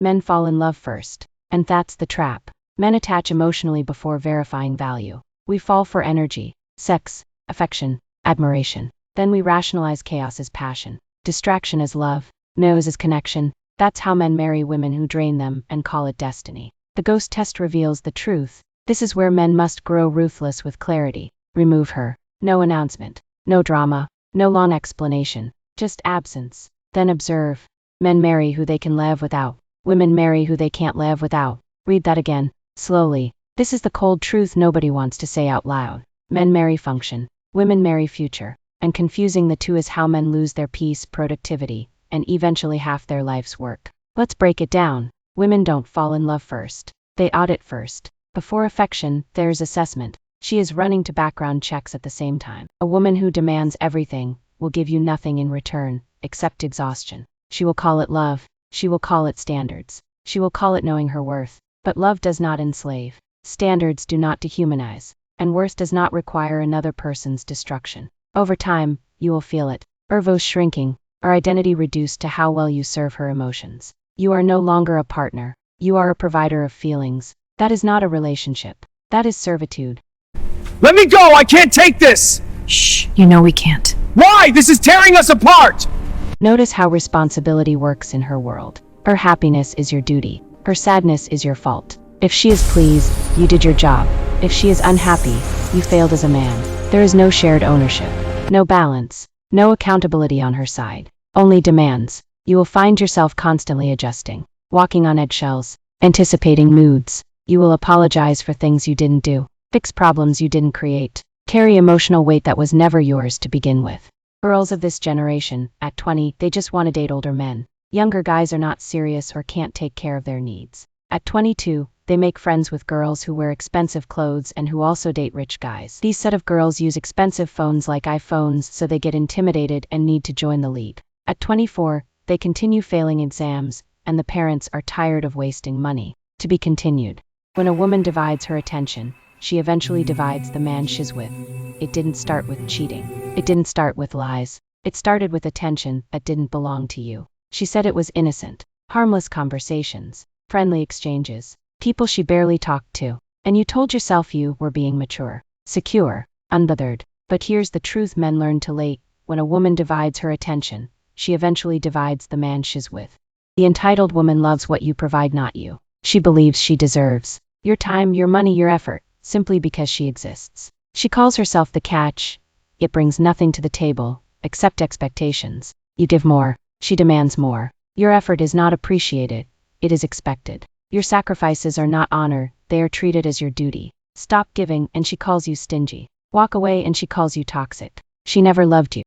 Men fall in love first. And that's the trap. Men attach emotionally before verifying value. We fall for energy, sex, affection, admiration. Then we rationalize chaos as passion, distraction as love, no's as connection. That's how men marry women who drain them and call it destiny. The ghost test reveals the truth. This is where men must grow ruthless with clarity. Remove her. No announcement. No drama. No long explanation. Just absence. Then observe. Men marry who they can live without. Women marry who they can't live without. Read that again, slowly. This is the cold truth nobody wants to say out loud. Men marry function. Women marry future. And confusing the two is how men lose their peace, productivity, and eventually half their life's work. Let's break it down. Women don't fall in love first. They audit first. Before affection, there's assessment. She is running to background checks at the same time. A woman who demands everything will give you nothing in return, except exhaustion. She will call it love. She will call it standards. She will call it knowing her worth. But love does not enslave. Standards do not dehumanize. And worth does not require another person's destruction. Over time, you will feel it. Ervo's shrinking, our identity reduced to how well you serve her emotions. You are no longer a partner. You are a provider of feelings. That is not a relationship. That is servitude. Let me go! I can't take this! Shh, you know we can't. Why? This is tearing us apart! Notice how responsibility works in her world. Her happiness is your duty. Her sadness is your fault. If she is pleased, you did your job. If she is unhappy, you failed as a man. There is no shared ownership, no balance, no accountability on her side. Only demands. You will find yourself constantly adjusting, walking on eggshells, anticipating moods. You will apologize for things you didn't do, fix problems you didn't create, carry emotional weight that was never yours to begin with. Girls of this generation, at 20, they just want to date older men. Younger guys are not serious or can't take care of their needs. At 22, they make friends with girls who wear expensive clothes and who also date rich guys. These set of girls use expensive phones like iPhones, so they get intimidated and need to join the league. At 24, they continue failing exams, and the parents are tired of wasting money. To be continued. When a woman divides her attention, she eventually divides the man she's with. It didn't start with cheating. It didn't start with lies. It started with attention that didn't belong to you. She said it was innocent, harmless conversations, friendly exchanges, people she barely talked to. And you told yourself you were being mature, secure, unbothered. But here's the truth men learn too late. When a woman divides her attention, she eventually divides the man she's with. The entitled woman loves what you provide, not you. She believes she deserves your time, your money, your effort, simply because she exists. She calls herself the catch. It brings nothing to the table, except expectations. You give more. She demands more. Your effort is not appreciated. It is expected. Your sacrifices are not honored. They are treated as your duty. Stop giving and she calls you stingy. Walk away and she calls you toxic. She never loved you.